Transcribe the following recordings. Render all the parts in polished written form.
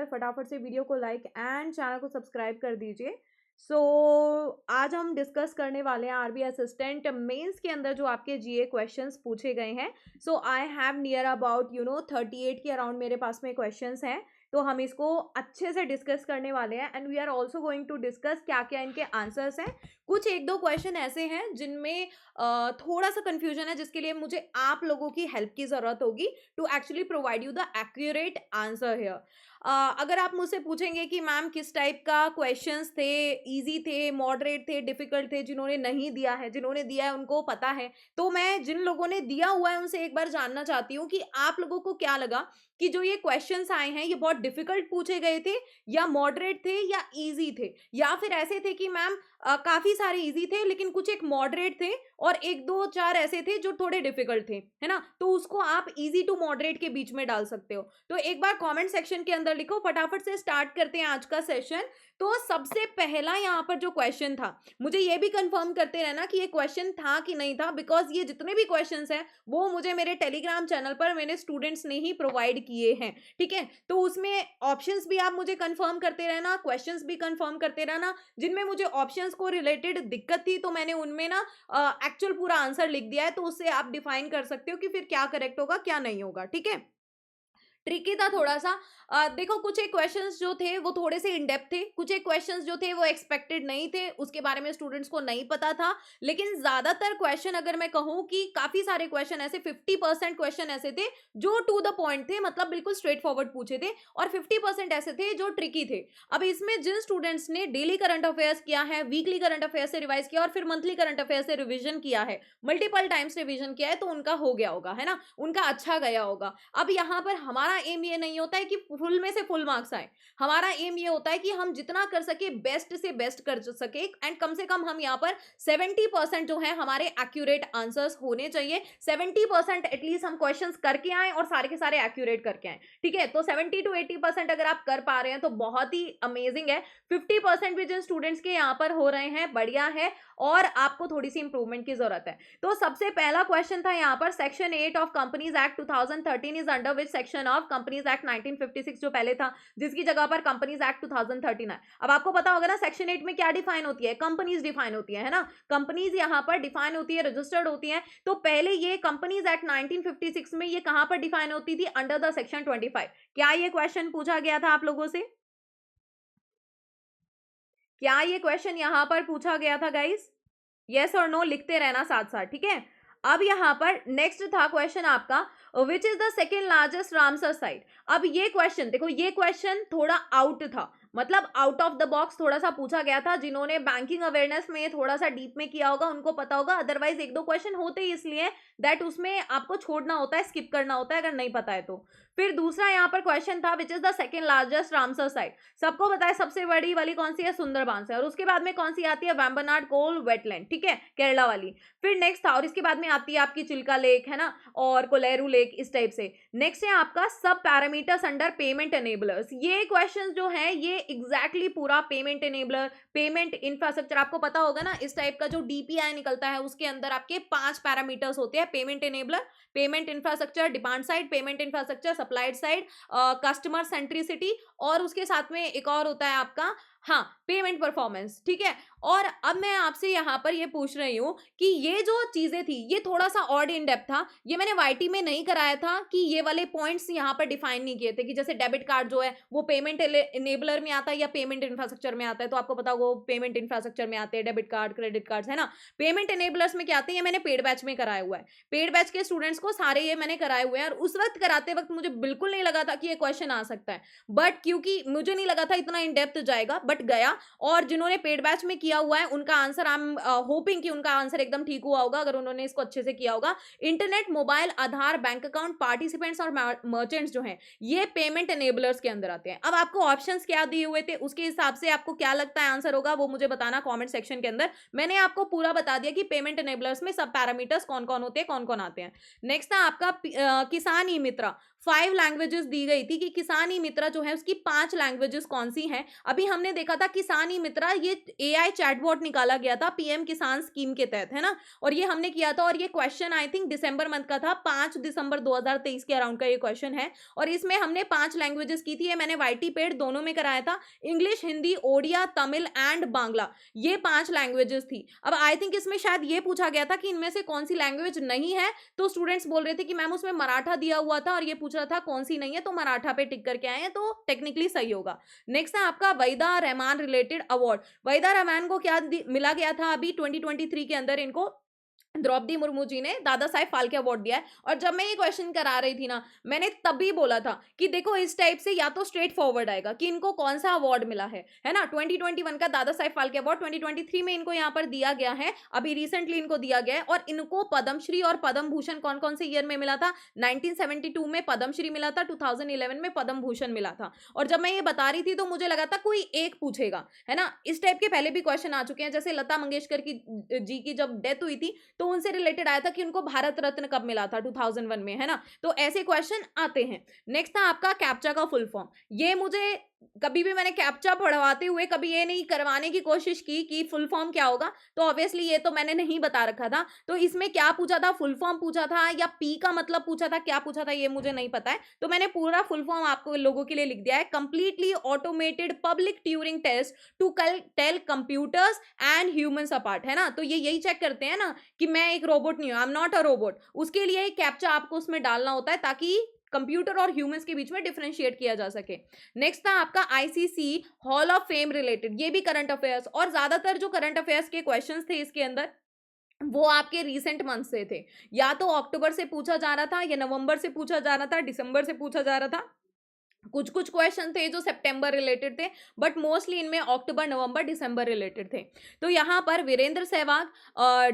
अंदर फटाफट से वीडियो को लाइक एंड चैनल को सब्सक्राइब कर दीजिए। सो आज हम डिस्कस करने वाले हैं आरबी असिस्टेंट मेंस के अंदर जो आपके जीए क्वेश्चंस पूछे गए हैं। सो आई हैव नियर अबाउट 38 के अराउंड मेरे पास में क्वेश्चंस हैं। तो हम इसको अच्छे से डिस्कस करने वाले हैं and we are also going to discuss क्या क्या इनके आंसर्स हैं। कुछ एक दो क्वेश्चन ऐसे हैं जिनमें थोड़ा सा कंफ्यूजन है, जिसके लिए मुझे आप लोगों की हेल्प की जरूरत होगी to actually provide you the accurate answer here. अगर आप मुझसे पूछेंगे कि मैम किस टाइप का क्वेश्चंस थे, इजी थे, मॉडरेट थे, डिफिकल्ट थे, जिन्होंने नहीं दिया है, जिन्होंने दिया है उनको पता है, तो मैं जिन लोगों ने दिया हुआ है उनसे एक बार जानना चाहती हूँ कि आप लोगों को क्या लगा कि जो ये क्वेश्चंस आए हैं ये बहुत डिफिकल्ट पूछे गए थे या मॉडरेट थे या इजी थे, या फिर ऐसे थे कि मैम काफी सारे इजी थे लेकिन कुछ एक मॉडरेट थे और एक दो चार ऐसे थे जो थोड़े डिफिकल्ट थे, है ना। तो उसको आप इजी टू मॉडरेट के बीच में डाल सकते हो। तो एक बार कमेंट सेक्शन के अंदर लिखो। फटाफट से स्टार्ट करते हैं आज का सेशन। तो सबसे पहला यहाँ पर जो क्वेश्चन था, मुझे ये भी कंफर्म करते रहना कि ये क्वेश्चन था कि नहीं था, बिकॉज ये जितने भी क्वेश्चंस हैं वो मुझे मेरे टेलीग्राम चैनल पर मेरे स्टूडेंट्स ने ही प्रोवाइड किए हैं, ठीक है। तो उसमें ऑप्शंस भी आप मुझे कंफर्म करते रहना, क्वेश्चंस भी कंफर्म करते रहना। जिनमें मुझे ऑप्शंस को रिलेटेड दिक्कत थी तो मैंने उनमें ना एक्चुअल पूरा आंसर लिख दिया है, तो उससे आप डिफाइन कर सकते हो कि फिर क्या करेक्ट होगा क्या नहीं होगा, ठीक है। ट्रिकी था थोड़ा सा। देखो कुछ एक क्वेश्चंस जो थे वो थोड़े से इन डेप्थ थे, कुछ एक क्वेश्चंस जो थे वो एक्सपेक्टेड नहीं थे, उसके बारे में स्टूडेंट्स को नहीं पता था। लेकिन ज्यादातर क्वेश्चन अगर मैं कहूं कि काफी सारे क्वेश्चन ऐसे 50% क्वेश्चन ऐसे थे जो टू द पॉइंट थे, मतलब बिल्कुल स्ट्रेट फॉरवर्ड पूछे थे, और 50% ऐसे थे जो ट्रिकी थे। अब इसमें जिन स्टूडेंट्स ने डेली करंट अफेयर्स किया है, वीकली करंट अफेयर्स से रिवाइज किया और फिर मंथली करंट अफेयर्स से रिविजन किया है, मल्टीपल टाइम्स रिविजन किया है, तो उनका हो गया होगा, है ना, उनका अच्छा गया होगा। अब यहाँ पर हमारा एम ये नहीं होता है कि फुल में से फुल मार्क्स आए, हमारा एम ये होता है कि हम जितना कर सके बेस्ट से बेस्ट कर सके एंड कम से कम हम यहाँ पर 70% जो है हमारे एक्यूरेट आंसर्स होने चाहिए। 70% एटलीस्ट हम क्वेश्चंस करके आए और सारे के सारे एक्यूरेट करके आए, ठीक है। तो 70 to 80% अगर आप कर पा रहे हैं तो बहुत ही अमेजिंग है। 50% भी जिन स्टूडेंट्स के यहाँ पर हो रहे हैं बढ़िया है, और आपको थोड़ी सी इंप्रूवमेंट की जरूरत है। तो सबसे पहला क्वेश्चन था यहाँ पर, section 8 of companies act 2013 is under which section of companies act 1956 जो पहले था, जिसकी जगह पर कंपनीज एक्ट 2013 है। अब आपको पता होगा ना सेक्शन 8 में क्या डिफाइन होती है, कंपनीज डिफाइन होती है ना, कंपनीज यहाँ पर डिफाइन होती है, रजिस्टर्ड होती है। तो पहले ये कंपनीज एक्ट 1956 में ये कहां पर डिफाइन होती थी, अंडर द सेक्शन 25। क्या ये क्वेश्चन पूछा गया था आप लोगों से, क्या ये क्वेश्चन यहां पर पूछा गया था गाइस? यस और नो लिखते रहना साथ साथ, ठीक है। अब यहां पर नेक्स्ट था क्वेश्चन आपका, which is the second largest Ramsar site. अब ये क्वेश्चन देखो, ये क्वेश्चन थोड़ा आउट था, मतलब आउट ऑफ द बॉक्स थोड़ा सा पूछा गया था। जिन्होंने बैंकिंग अवेयरनेस में थोड़ा सा डीप में किया होगा उनको पता होगा, अदरवाइज एक दो क्वेश्चन होते ही इसलिए दैट उसमें आपको छोड़ना होता है, स्किप करना होता है अगर नहीं पता है तो। फिर दूसरा यहाँ पर क्वेश्चन था, which is the second largest Ramsar site. सबको पता है सबसे बड़ी वाली कौन सी है, सुंदरबान से, और उसके बाद में कौन सी आती है, वेम्बनाड कोल वेटलैंड, ठीक है, केरला वाली। फिर नेक्स्ट था, और इसके बाद में आती है आपकी चिल्का लेक, है ना, और कोलेरू लेक, इस टाइप से। नेक्स्ट है आपका सब पैरामीटर्स अंडर पेमेंट एनेबलर्स। ये क्वेश्चन जो है ये एग्जैक्टली पूरा पेमेंट एनेबलर, पेमेंट इंफ्रास्ट्रक्चर, आपको पता होगा ना इस टाइप का जो डीपीआई निकलता है उसके अंदर आपके 5 पैरामीटर्स होते हैं, payment enabler, payment infrastructure, demand side, payment infrastructure, supplied side, customer centricity, और उसके साथ में एक और होता है आपका, हाँ, पेमेंट परफॉर्मेंस, ठीक है। और अब मैं आपसे यहाँ पर ये पूछ रही हूँ कि ये जो चीजें थी ये थोड़ा सा ऑड इन डेप्थ था, ये मैंने वाईटी में नहीं कराया था कि ये वाले पॉइंट्स यहाँ पर डिफाइन नहीं किए थे कि जैसे डेबिट कार्ड जो है वो पेमेंट इनेबलर में आता है या पेमेंट इंफ्रास्ट्रक्चर में आता है। तो आपको पता होगा वो पेमेंट इंफ्रास्ट्रक्चर में आते हैं डेबिट कार्ड, क्रेडिट कार्ड, है ना। पेमेंट इनेबलर्स में क्या आते हैं, ये मैंने पेड बैच में कराया हुआ है, पेड बैच के स्टूडेंट्स को सारे ये मैंने कराए हुए हैं, और उस वक्त कराते वक्त मुझे बिल्कुल नहीं लगा था कि ये क्वेश्चन आ सकता है, बट क्योंकि मुझे नहीं लगा था इतना इन डेप्थ जाएगा, बट गया। और जिन्होंने पेड बैच में किया हुआ है उनका आंसर आई एम होपिंग कि उनका आंसर एकदम ठीक हुआ होगा अगर उन्होंने इसको अच्छे से किया होगा। इंटरनेट, मोबाइल, आधार, बैंक अकाउंट, पार्टिसिपेंट्स और मर्चेंट्स जो हैं ये पेमेंट एनेबलर्स के अंदर आते हैं। अब आपको ऑप्शंस क्या दिए हुए थे उसके हिसाब से आपको क्या लगता है आंसर होगा वो मुझे बताना कमेंट सेक्शन के अंदर। मैंने आपको पूरा बता दिया कि पेमेंट एनेबलर्स में सब पैरामीटर्स कौन कौन होते हैं, कौन कौन आते हैं। नेक्स्ट था आपका किसान ई मित्रा, 5 लैंग्वेजेस दी गई थी कि किसान ई मित्रा जो है उसकी 5 लैंग्वेजेस कौन सी हैं। अभी हमने देखा था किसान ई मित्रा, ये एआई चैटबॉट निकाला गया था पीएम किसान स्कीम के तहत, है ना, और ये हमने किया था, और ये question I think December month का था, 5 दिसंबर 2023 के अराउंड का ये क्वेश्चन है, और इसमें हमने 5 लैंग्वेजेस की थी। ये मैंने वाईटी पेड दोनों में कराया था, इंग्लिश, हिंदी, ओडिया, तमिल एंड बांग्ला, ये 5 लैंग्वेजेस थी। अब आई थिंक इसमें शायद ये पूछा गया था कि इनमें से कौन सी लैंग्वेज नहीं है, तो स्टूडेंट्स बोल रहे थे कि मैम उसमें मराठा दिया हुआ था और ये पूछ रहा था कौन सी नहीं है, तो मराठा पे टिक करके आए हैं, तो टेक्निकली सही होगा। नेक्स्ट है आपका वहीदा रहमान रिलेटेड अवार्ड। वहीदा रहमान को क्या मिला गया था अभी 2023 के अंदर, इनको द्रौपदी मुर्मू जी ने दादा साहेब फाल्के अवार्ड दिया है। और जब मैं ये क्वेश्चन करा रही थी ना, मैंने तभी बोला था कि देखो इस टाइप से या तो स्ट्रेट फॉरवर्ड आएगा कि इनको कौन सा अवार्ड मिला है ना। 2021 का दादा साहेब फाल्के अवार्ड 2023 में इनको यहाँ पर दिया गया है, अभी रिसेंटली इनको दिया गया है। और इनको पद्मश्री और पद्म भूषण कौन कौन से ईयर में मिला था? 1972 में पद्मश्री मिला था, 2011 में पद्म भूषण मिला था। और जब मैं ये बता रही थी तो मुझे लगा था कोई एक पूछेगा, है ना। इस टाइप के पहले भी क्वेश्चन आ चुके हैं, जैसे लता मंगेशकर की जी की जब डेथ हुई थी तो उनसे रिलेटेड आया था कि उनको भारत रत्न कब मिला था, 2001 में, है ना। तो ऐसे क्वेश्चन आते हैं। नेक्स्ट था आपका कैप्चा का फुल फॉर्म। ये मुझे कभी भी मैंने कैप्चा पढ़वाते हुए कभी ये नहीं करवाने की कोशिश की कि फुल फॉर्म क्या होगा, तो ऑब्वियसली ये तो मैंने नहीं बता रखा था। तो इसमें क्या पूछा था, फुल फॉर्म पूछा था या पी का मतलब पूछा था, क्या पूछा था ये मुझे नहीं पता है, तो मैंने पूरा फुल फॉर्म आपको लोगों के लिए लिख दिया है। Completely automated public Turing test to tell computers and humans apart, है ना। तो ये यही चेक करते हैं ना कि मैं एक रोबोट नहीं हूं, I am not a robot, उसके लिए कैप्चा आपको उसमें डालना होता है ताकि कंप्यूटर और ह्यूमंस के बीच में डिफरेंशिएट किया जा सके। नेक्स्ट था आपका ICC hall of fame related, ये भी करंट अफेयर्स, और ज्यादातर जो करंट अफेयर्स के क्वेश्चंस थे इसके अंदर वो आपके रीसेंट मंथ से थे, या तो अक्टूबर से पूछा जा रहा था या नवंबर से पूछा जा रहा था, दिसंबर से पूछा जा रहा था, कुछ कुछ क्वेश्चन थे जो सितंबर रिलेटेड थे, बट मोस्टली इनमें अक्टूबर, नवंबर, दिसंबर रिलेटेड थे। तो यहाँ पर वीरेंद्र सहवाग,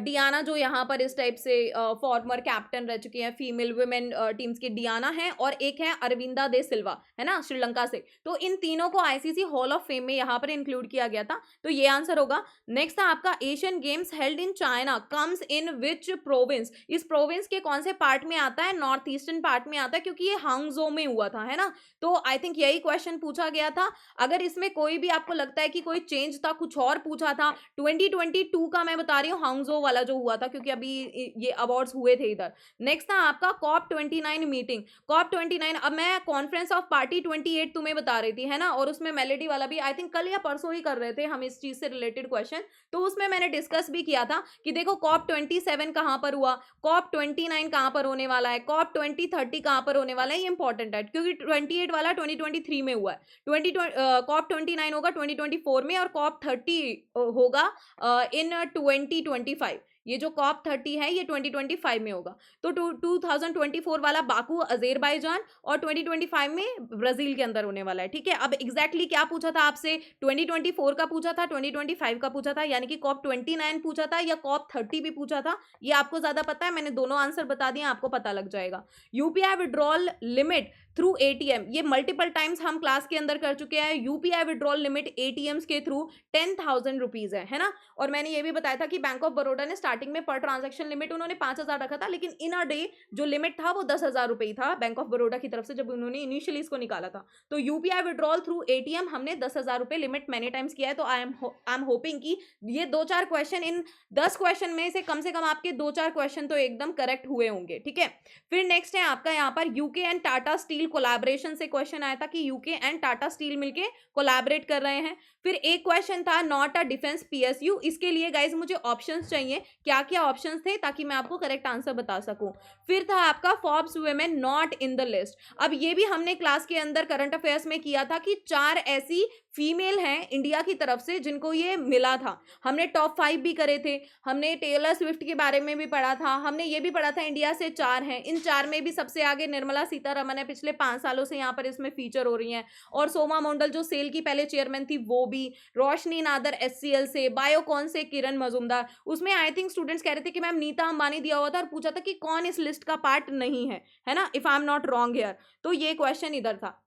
डियाना जो यहाँ पर इस टाइप से फॉर्मर कैप्टन रह चुकी हैं, फीमेल वुमेन टीम्स की डियाना है, और एक है अरविंदा दे सिल्वा, है ना, श्रीलंका से। तो इन तीनों को आईसीसी हॉल ऑफ फेम में यहाँ पर इंक्लूड किया गया था, तो ये आंसर होगा। नेक्स्ट था आपका Asian games held in China comes in which province. इस प्रोविंस के कौन से पार्ट में आता है? नॉर्थ ईस्टर्न पार्ट में आता है, क्योंकि ये हांगजो में हुआ था, है ना। तो आई थिंक यही क्वेश्चन पूछा गया था। अगर इसमें कोई भी आपको लगता है कि कोई चेंज था, कुछ और पूछा था, 2022 का मैं बता रही हूँ, हांगजो वाला जो हुआ था, क्योंकि अभी ये अवार्ड्स हुए थे इधर। नेक्स्ट था आपका COP29 मीटिंग। COP29, अब मैं कॉन्फ्रेंस ऑफ पार्टी 28 तुम्हें बता रही थी, है ना, और उसमें मेलेडी वाला भी आई थिंक कल या परसों ही कर रहे थे हम इस चीज से रिलेटेड क्वेश्चन, तो उसमें मैंने डिस्कस भी किया था कि देखो COP27 कहाँ पर हुआ, COP29 कहाँ पर होने वाला है, COP2030 कहाँ पर होने वाला है, ये इंपॉर्टेंट है, क्योंकि 28 वाला 2023 में हुआ है, COP29 होगा 2024 में, और COP30 होगा इन 2025। ये जो COP30 है ये 2025 में होगा। तो 2024 वाला बाकू अजेरबाईजान, और 2025 में ब्राजील के अंदर होने वाला है, ठीक है। अब एग्जैक्टली क्या पूछा था आपसे, 2024 का पूछा था, 2025 का पूछा था, यानी कि COP29 पूछा था या COP30 भी पूछा था, ये आपको ज्यादा पता है, मैंने दोनों आंसर बता दिए, आपको पता लग जाएगा। UPI withdrawal limit through ATM, ये मल्टीपल टाइम्स हम क्लास के अंदर कर चुके हैं। यूपीआई विड्रॉल लिमिट एटीएम्स के थ्रू 10,000 रुपीज है ना। और मैंने ये भी बताया था कि बैंक ऑफ बड़ौदा ने स्टार्टिंग में पर ट्रांजैक्शन लिमिट उन्होंने 5,000 रखा था, लेकिन इन अ डे जो लिमिट था वो 10,000 रुपए था बैंक ऑफ बड़ौदा की तरफ से, जब उन्होंने इनिशियली इसको निकाला था। तो यूपीआई विड्रॉल थ्रू एटीएम हमने 10,000 रुपए लिमिट मैनी टाइम्स किया है। तो आई एम होपिंग कि ये 2-4 क्वेश्चन, इन 10 क्वेश्चन में से कम आपके 2-4 क्वेश्चन तो एकदम करेक्ट हुए होंगे, ठीक है। फिर नेक्स्ट है आपका यहाँ पर UK and Tata steel collaboration से क्वेश्चन आया था कि यूके एंड टाटा स्टील मिलके कोलैबोरेट कर रहे हैं। फिर एक क्वेश्चन था नॉट अ डिफेंस पीएसयू, इसके लिए गाइज मुझे ऑप्शंस चाहिए, क्या क्या ऑप्शंस थे ताकि मैं आपको करेक्ट आंसर बता सकूं। फिर था आपका Forbes women not in the list. अब ये भी हमने क्लास के अंदर करंट अफेयर्स में किया था कि 4 ऐसी फीमेल हैं इंडिया की तरफ से जिनको ये मिला था। हमने टॉप 5 भी करे थे, हमने टेलर स्विफ्ट के बारे में भी पढ़ा था, हमने ये भी पढ़ा था इंडिया से 4 हैं, इन 4 में भी सबसे आगे निर्मला सीतारमण है, पिछले 5 सालों से यहाँ पर इसमें फीचर हो रही हैं, और सोमा मंडल जो सेल की पहले चेयरमैन थी वो भी, रोशनी नादर एचसीएल से, बायोकॉन से किरण मजूमदार। उसमें आई थिंक स्टूडेंट्स कह रहे थे कि मैम नीता अंबानी दिया हुआ था और पूछा था कि कौन इस लिस्ट का पार्ट नहीं है, है ना, if I am not wrong here, तो ये क्वेश्चन इधर था।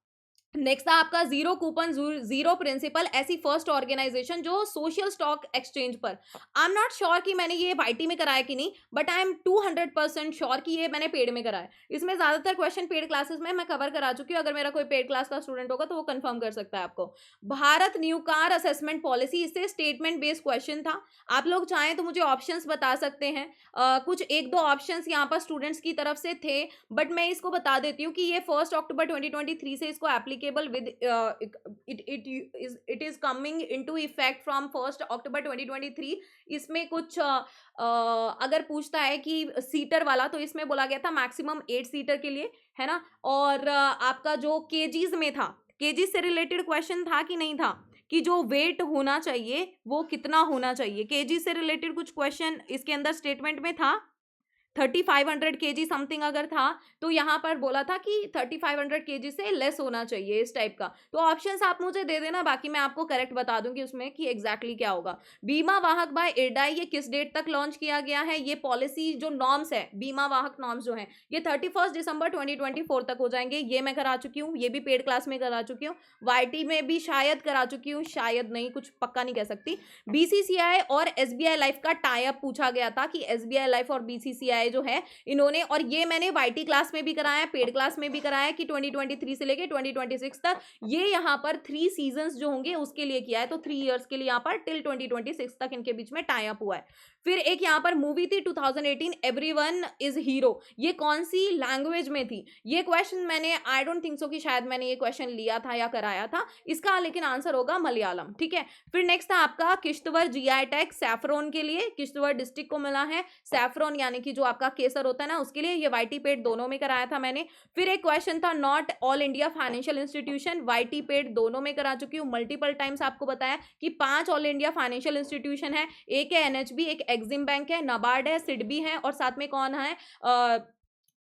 नेक्स्ट था आपका जीरो कूपन जीरो प्रिंसिपल, ऐसी फर्स्ट ऑर्गेनाइजेशन जो सोशल स्टॉक एक्सचेंज पर। आई एम नॉट श्योर कि मैंने ये वाईटी में कराया कि नहीं, बट आई एम 200% श्योर कि ये मैंने पेड में कराया। इसमें ज्यादातर क्वेश्चन पेड क्लासेस में मैं कवर करा चुकी हूँ, अगर मेरा कोई पेड क्लास का स्टूडेंट होगा तो वो कंफर्म कर सकता है आपको। Bharat new car assessment policy, इससे स्टेटमेंट बेस्ड क्वेश्चन था। आप लोग चाहें तो मुझे ऑप्शंस बता सकते हैं, कुछ एक दो ऑप्शंस यहाँ पर स्टूडेंट्स की तरफ से थे, बट मैं इसको बता देती हूँ कि ये 1 अक्टूबर 2023 से इसको applicable with it is coming into effect from 1 अक्टूबर 2023। इसमें कुछ अगर पूछता है कि सीटर वाला, तो इसमें बोला गया था मैक्सिमम 8 सीटर के लिए, है ना। और आपका जो केजीज में था, केजीज से रिलेटेड क्वेश्चन था कि नहीं था, कि जो वेट होना चाहिए वो कितना होना चाहिए, केजी से रिलेटेड कुछ क्वेश्चन इसके अंदर स्टेटमेंट में था। 3500 केजी समथिंग अगर था, तो यहाँ पर बोला था कि 3500 केजी से लेस होना चाहिए, इस टाइप का। तो ऑप्शंस आप मुझे दे देना, बाकी मैं आपको करेक्ट बता दूंगी उसमें कि एग्जैक्टली क्या होगा। बीमा वाहक बाय इरडाई, ये किस डेट तक लॉन्च किया गया है? ये पॉलिसी जो नॉर्म्स है, बीमा वाहक नॉर्म्स जो है, ये 31 दिसंबर 2024 तक हो जाएंगे। ये मैं करा चुकी हूँ, ये भी पेड क्लास में करा चुकी हूँ, वाईटी में भी शायद करा चुकी हूँ, शायद नहीं, कुछ पक्का नहीं कह सकती। बीसीसीआई और एसबीआई लाइफ का टाई अप पूछा गया था कि एसबीआई लाइफ और बीसीसीआई जो है इन्होंने, और ये मैंने वाईटी क्लास में भी कराया, पेड क्लास में भी कराया कि 2023 से लेके 2026 तक ये यहाँ पर 3 सीजन्स जो होंगे उसके लिए किया है। तो 3 इयर्स के लिए यहाँ पर टिल 2026 तक इनके बीच में टाई अप हुआ है। फिर एक यहाँ पर मूवी थी 2018 एवरीवन इज हीरो, ये कौन सी लैंग्वेज में थी? ये क्वेश्चन मैंने, आई डोंट थिंक सो कि शायद मैंने ये क्वेश्चन लिया था या कराया था इसका, लेकिन आंसर होगा मलयालम, ठीक है। फिर नेक्स्ट था आपका किश्तवाड़ जीआई टैग सैफरॉन के लिए, किश्तवाड़ डिस्ट्रिक्ट को मिला है सैफरॉन, यानी कि जो आपका केसर होता है ना, उसके लिए। ये वाईटी पेड दोनों में कराया था मैंने। फिर एक क्वेश्चन था not all India financial institution, वाईटी पेड दोनों में करा चुकी हूँ, मल्टीपल टाइम्स आपको बताया कि 5 ऑल इंडिया फाइनेंशियल इंस्टीट्यूशन है, एक है एनएचबी, एक एग्जिम बैंक है, नाबार्ड है, सिडबी है, और साथ में कौन है,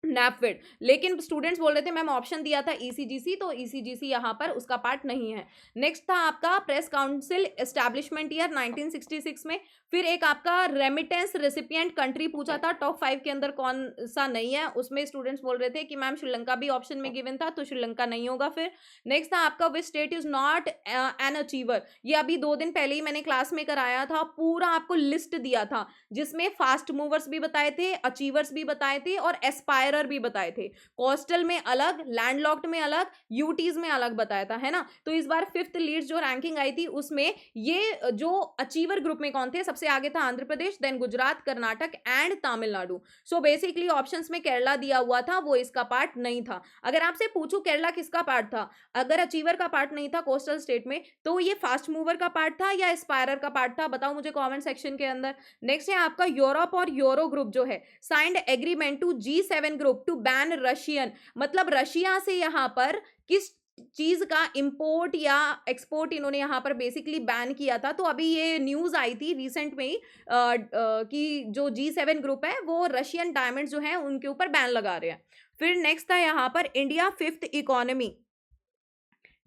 नैपफेड। लेकिन स्टूडेंट्स बोल रहे थे मैम ऑप्शन दिया था ईसीजीसी, तो ईसीजीसी यहाँ पर उसका पार्ट नहीं है। नेक्स्ट था आपका प्रेस काउंसिल एस्टैब्लिशमेंट ईयर 1966 में। फिर एक आपका रेमिटेंस रेसिपिएंट कंट्री पूछा था, टॉप 5 के अंदर कौन सा नहीं है, उसमें स्टूडेंट्स बोल रहे थे कि मैम श्रीलंका भी ऑप्शन में गिवन था, तो श्रीलंका नहीं होगा। फिर नेक्स्ट था आपका which state is not an achiever, ये अभी 2 दिन पहले ही मैंने क्लास में कराया था, पूरा आपको लिस्ट दिया था जिसमें फास्ट मूवर्स भी बताए थे, अचीवर्स भी बताए थे, और एस्पायरर भी बताए थे। कोस्टल में अलग, लैंडलॉक्ड में अलग, यूटीज में अलग बताया था, है ना। तो इस बार 5th लीड्स जो रैंकिंग आई थी उसमें ये जो अचीवर ग्रुप में कौन थे, सबसे आगे था Andhra Pradesh, then Gujarat, Karnataka and Tamil Nadu. So basically options में केरला दिया हुआ था, वो इसका पार्ट नहीं था। अगर आपसे पूछूं केरला किसका पार्ट था, अगर अचीवर का पार्ट नहीं था कोस्टल स्टेट में, तो ये फास्ट मूवर का पार्ट था या एस्पायरर का पार्ट था, बताओ मुझे कमेंट सेक्शन के अंदर। नेक्स्ट है आपका यूरोप और यूरो ग्रुप जो है, signed agreement to G7 group to ban Russian, मतलब रशिया से यहाँ पर किस चीज का इंपोर्ट या एक्सपोर्ट इन्होंने यहाँ पर बेसिकली बैन किया था। तो अभी ये न्यूज आई थी रिसेंट में ही कि जो G7 ग्रुप है वो रशियन डायमंड्स जो है उनके ऊपर बैन लगा रहे हैं। फिर नेक्स्ट था यहाँ पर इंडिया 5th इकोनॉमी,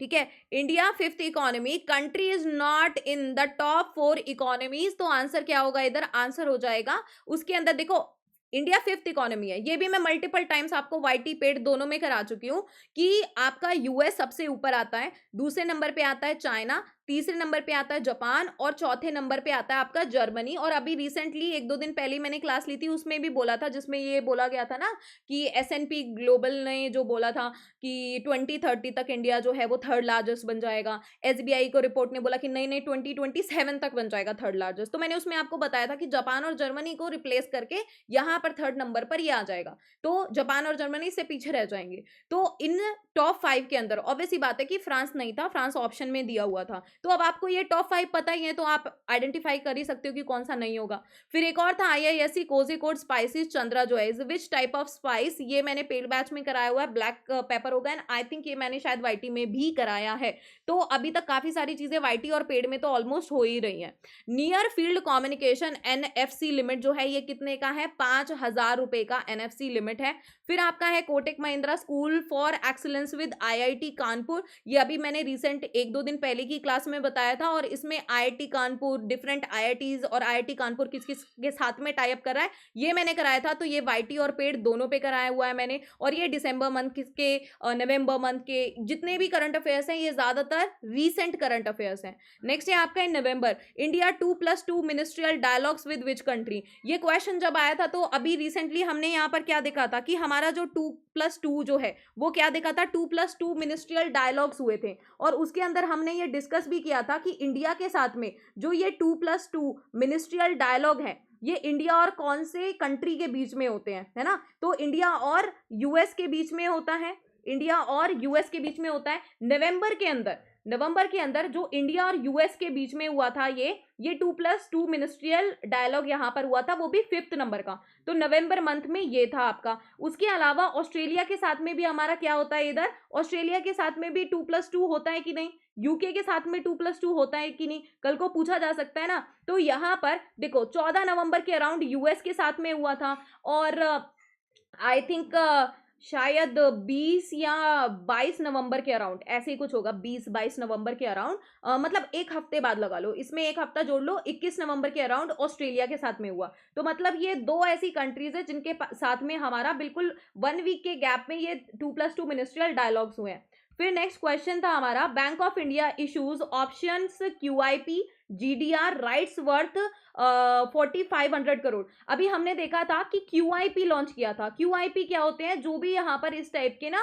ठीक है, India 5th economy, country is not in the top 4 economies. तो आंसर क्या होगा इधर, आंसर हो जाएगा उसके अंदर, देखो इंडिया 5th इकोनॉमी है, ये भी मैं मल्टीपल टाइम्स आपको वाईटी पेड दोनों में करा चुकी हूँ कि आपका यूएस सबसे ऊपर आता है, दूसरे नंबर पे आता है चाइना, तीसरे नंबर पे आता है जापान, और चौथे नंबर पे आता है आपका जर्मनी। और अभी रिसेंटली 1-2 दिन पहले मैंने क्लास ली थी, उसमें भी बोला था, जिसमें ये बोला गया था ना कि एसएनपी ग्लोबल ने जो बोला था कि 2030 तक इंडिया जो है वो 3rd लार्जेस्ट बन जाएगा। एसबीआई को रिपोर्ट ने बोला कि नहीं नहीं 2027 तक बन जाएगा 3rd लार्जेस्ट। तो मैंने उसमें आपको बताया था कि जापान और जर्मनी को रिप्लेस करके यहाँ पर 3rd नंबर पर ये आ जाएगा, तो जापान और जर्मनी से पीछे रह जाएंगे। तो इन टॉप 5 के अंदर ऑब्वियस ही बात है कि फ्रांस नहीं था, फ्रांस ऑप्शन में दिया हुआ था। तो अब आपको ये टॉप 5 पता ही है, तो आप आइडेंटिफाई कर ही सकते हो कि कौन सा नहीं होगा। फिर एक और था आईआईएससी कोझिकोड स्पाइसेस चंद्रा जो है, विच टाइप ऑफ स्पाइस, ये मैंने पेड बैच में कराया हुआ है, ब्लैक पेपर होगा, एंड आई थिंक ये मैंने शायद वाईटी में भी कराया है। तो अभी तक काफी सारी चीजें वाईटी और पेड में तो ऑलमोस्ट हो ही रही है। Near field communication NFC limit जो है ये कितने का है, 5,000 रुपए का एनएफसी लिमिट है। फिर आपका है Kotak Mahindra school for excellence with IIT Kanpur, ये अभी मैंने रिसेंट 1-2 दिन पहले की क्लास में बताया था, और इसमें आईआईटी कानपुर, डिफरेंट आईआईटीज और आईआईटी कानपुर किस किस के साथ में टाई अप कर रहा है ये मैंने कराया था। तो ये वाईटी और पेड दोनों पे कराया हुआ है मैंने, और ये दिसंबर मंथ के, नवंबर मंथ के जितने भी करंट अफेयर्स हैं ये ज्यादातर रीसेंट करंट अफेयर्स हैं। नेक्स्ट है आपका in November, India 2+2 ministerial dialogues with which country. ये क्वेश्चन जब आया था तो अभी रिसेंटली हमने यहाँ पर क्या देखा था कि हमारा जो 2+2 जो है वो क्या देखा था, 2+2 मिनिस्ट्रियल डायलॉग्स हुए थे, और उसके अंदर हमने ये डिस्कस भी किया था कि इंडिया के साथ में जो ये 2+2 मिनिस्ट्रियल डायलॉग है ये इंडिया और कौन से कंट्री के बीच में होते हैं, है ना। तो इंडिया और यूएस के बीच में होता है, इंडिया और यूएस के बीच में होता है। नवंबर के अंदर जो इंडिया और यूएस के बीच में हुआ था ये 2+2 मिनिस्ट्रियल डायलॉग यहाँ पर हुआ था, वो भी 5th नंबर का। तो नवंबर मंथ में ये था आपका। उसके अलावा ऑस्ट्रेलिया के साथ में भी हमारा क्या होता है, इधर ऑस्ट्रेलिया के साथ में भी 2+2 होता है कि नहीं, यूके के साथ में 2+2 होता है कि नहीं, कल को पूछा जा सकता है ना। तो यहाँ पर देखो 14 नवंबर के अराउंड यूएस के साथ में हुआ था, और आई थिंक शायद 20 या 22 नवंबर के अराउंड ऐसे ही कुछ होगा, 20-22 नवंबर के अराउंड, मतलब एक हफ्ते बाद लगा लो, इसमें एक हफ्ता जोड़ लो, 21 नवंबर के अराउंड ऑस्ट्रेलिया के साथ में हुआ। तो मतलब ये दो ऐसी कंट्रीज है जिनके साथ में हमारा बिल्कुल 1 वीक के गैप में ये 2+2 मिनिस्ट्रियल डायलॉग्स हुए हैं। फिर नेक्स्ट क्वेश्चन था हमारा, bank of India issues options QIP GDR rights worth 4500 crore. अभी हमने देखा था कि क्यूआईपी लॉन्च किया था। क्यूआईपी क्या होते हैं, जो भी यहाँ पर इस टाइप के ना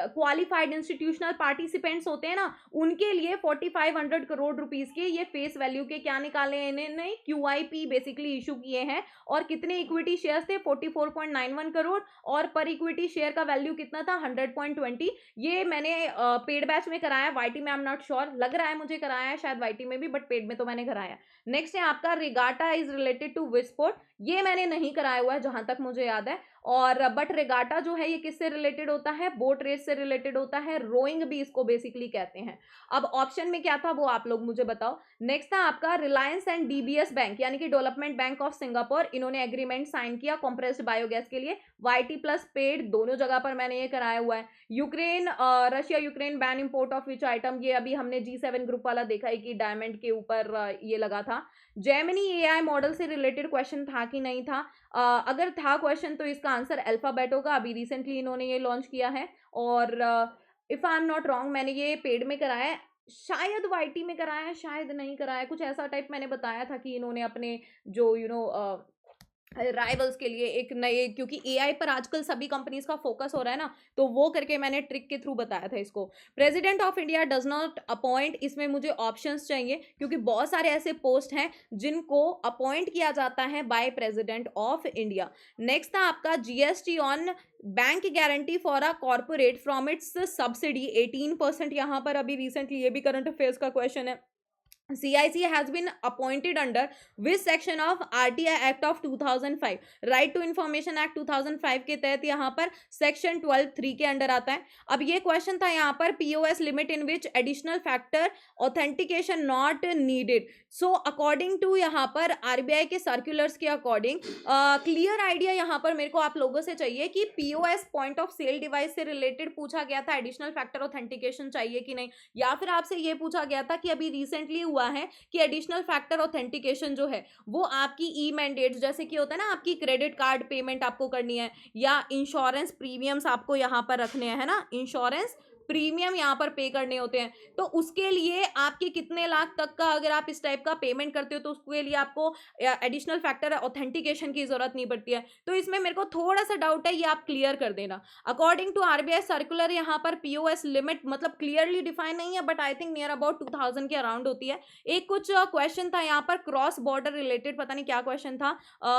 क्वालिफाइड इंस्टीट्यूशनल पार्टिसिपेंट्स होते हैं ना, उनके लिए 4500 करोड़ रुपीस के ये फेस वैल्यू के क्या निकाले हैं इन्होंने, क्यूआईपी बेसिकली इशू किए हैं। और कितने इक्विटी शेयर्स थे, 44.91 करोड़, और पर इक्विटी शेयर का वैल्यू कितना था, 100.20। ये मैंने पेड बैच में कराया, वाईटी में आई एम नॉट श्योर, लग रहा है मुझे कराया है शायद वाईटी में भी, बट पेड में तो मैंने कराया। नेक्स्ट है आपका regatta is related to which sport. ये मैंने नहीं कराया हुआ है जहां तक मुझे याद है, और बट रिगाटा जो है ये किससे रिलेटेड होता है, बोट रेस से रिलेटेड होता है, रोइंग भी इसको बेसिकली कहते हैं। अब ऑप्शन में क्या था वो आप लोग मुझे बताओ। नेक्स्ट था आपका रिलायंस एंड डीबीएस बैंक यानी कि डेवलपमेंट बैंक ऑफ सिंगापुर, इन्होंने एग्रीमेंट साइन किया कॉम्प्रेस्ड बायोगैस के लिए, वाईटी प्लस पेड दोनों जगह पर मैंने ये कराया हुआ है। Ukraine, Russia Ukraine ban import of which item, ये अभी हमने G7 ग्रुप वाला देखा है कि डायमंड के ऊपर ये लगा था। जेमिनी एआई मॉडल से रिलेटेड क्वेश्चन था कि नहीं था, अगर था क्वेश्चन तो इसका आंसर अल्फाबेट होगा, अभी रिसेंटली इन्होंने ये लॉन्च किया है। और if I am not wrong मैंने ये पेड में कराया है, शायद वाईटी में कराया है, शायद नहीं कराया है, कुछ ऐसा टाइप मैंने बताया था कि इन्होंने अपने जो राइवल्स के लिए एक नए, क्योंकि एआई पर आजकल सभी कंपनीज का फोकस हो रहा है ना, तो वो करके मैंने ट्रिक के थ्रू बताया था इसको। President of India does not appoint, इसमें मुझे ऑप्शंस चाहिए क्योंकि बहुत सारे ऐसे पोस्ट हैं जिनको अपॉइंट किया जाता है by president of India. Next था आपका GST on bank guarantee for a corporate from its subsidy 18%, यहाँ पर अभी रिसेंटली ये भी करंट अफेयर्स का क्वेश्चन है। CIC has been appointed under which section of RTI Act of 2005, right to information act 2005 के तहत यहाँ पर सेक्शन 12(3) के अंडर आता है। अब ये क्वेश्चन था यहाँ पर, POS limit in which additional factor authentication not needed. So according to यहाँ पर RBI के सर्कुलर्स के अकॉर्डिंग क्लियर आइडिया यहाँ पर मेरे को आप लोगों से चाहिए कि POS point of sale device से रिलेटेड पूछा गया था, एडिशनल फैक्टर ऑथेंटिकेशन चाहिए कि नहीं, या फिर आपसे ये पूछा गया था कि अभी रिसेंटली हुआ है कि एडिशनल फैक्टर ऑथेंटिकेशन जो है वो आपकी ई मैंडेट्स, जैसे कि होता है ना आपकी क्रेडिट कार्ड पेमेंट आपको करनी है, या इंश्योरेंस प्रीमियम्स आपको यहाँ पर रखने हैं, है ना, इंश्योरेंस प्रीमियम यहाँ पर पे करने होते हैं, तो उसके लिए आपके कितने लाख तक का अगर आप इस टाइप का पेमेंट करते हो तो उसके लिए आपको एडिशनल फैक्टर ऑथेंटिकेशन की जरूरत नहीं पड़ती है। तो इसमें मेरे को थोड़ा सा डाउट है, ये आप क्लियर कर देना। अकॉर्डिंग टू RBI सर्कुलर यहाँ पर POS लिमिट मतलब क्लियरली डिफाइन नहीं है, but I think near about 2000 के अराउंड होती है। एक कुछ क्वेश्चन था यहाँ पर क्रॉस बॉर्डर रिलेटेड, पता नहीं क्या क्वेश्चन था,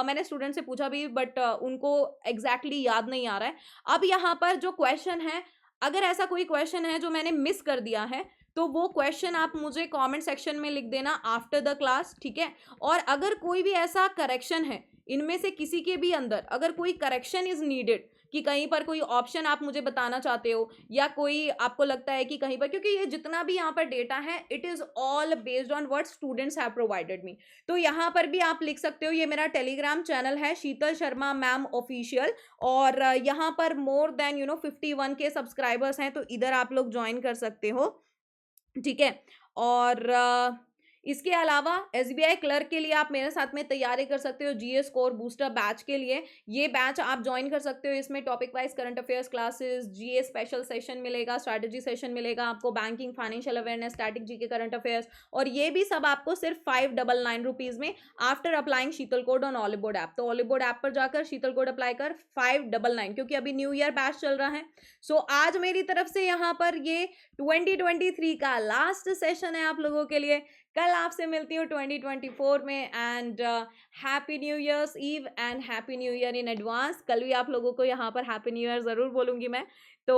मैंने स्टूडेंट से पूछा भी बट उनको एग्जैक्टली याद नहीं आ रहा है। अब यहाँ पर जो क्वेश्चन है, अगर ऐसा कोई क्वेश्चन है जो मैंने मिस कर दिया है तो वो क्वेश्चन आप मुझे कमेंट सेक्शन में लिख देना आफ्टर द क्लास, ठीक है। और अगर कोई भी ऐसा करेक्शन है इनमें से किसी के भी अंदर, अगर कोई करेक्शन इज नीडेड कि कहीं पर कोई ऑप्शन आप मुझे बताना चाहते हो, या कोई आपको लगता है कि कहीं पर, क्योंकि ये जितना भी यहाँ पर डेटा है it is all based on what students have provided me, तो यहाँ पर भी आप लिख सकते हो। ये मेरा टेलीग्राम चैनल है शीतल शर्मा मैम ऑफिशियल, और यहाँ पर मोर देन 51 के सब्सक्राइबर्स हैं, तो इधर आप लोग ज्वाइन कर सकते हो, ठीक है। और इसके अलावा एसबीआई क्लर्क के लिए आप मेरे साथ में तैयारी कर सकते हो जीए स्कोर बूस्टर बैच के लिए। ये बैच आप ज्वाइन कर सकते हो। इसमें topic wise current affairs classes, GA special session मिलेगा, स्ट्रैटेजी सेशन मिलेगा आपको, banking, financial awareness, static GK, current affairs, और ये भी सब आपको सिर्फ 599 रुपीज में after applying Sheetal code on Oliveboard app. तो ऑलिबोर्ड ऐप पर जाकर शीतल कोड अप्लाई कर 599, क्योंकि अभी न्यू ईयर बैच चल रहा है। सो आज मेरी तरफ से यहाँ पर ये 2023 का लास्ट सेशन है आप लोगों के लिए। कल आपसे मिलती हूँ 2024 में। And happy new years eve and happy new year in advance. कल भी आप लोगों को यहाँ पर हैप्पी न्यू ईयर ज़रूर बोलूँगी मैं। तो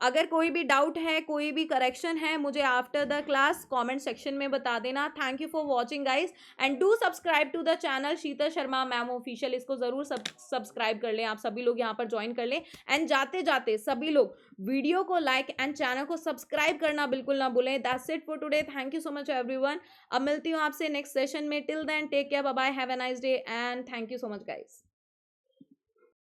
अगर कोई भी डाउट है, कोई भी करेक्शन है, मुझे after the class comment section में बता देना। Thank you for watching guys, and do subscribe to the channel Sheetal Sharma ma'am official. इसको ज़रूर सब्सक्राइब कर लें, आप सभी लोग यहाँ पर ज्वाइन कर लें। एंड जाते जाते सभी लोग वीडियो को लाइक एंड चैनल को सब्सक्राइब करना बिल्कुल ना भूलें। That's it for today. Thank you so much everyone. अब मिलती हूँ आपसे नेक्स्ट सेशन में। Till then take care, bye bye, have a nice day and thank you so much guys.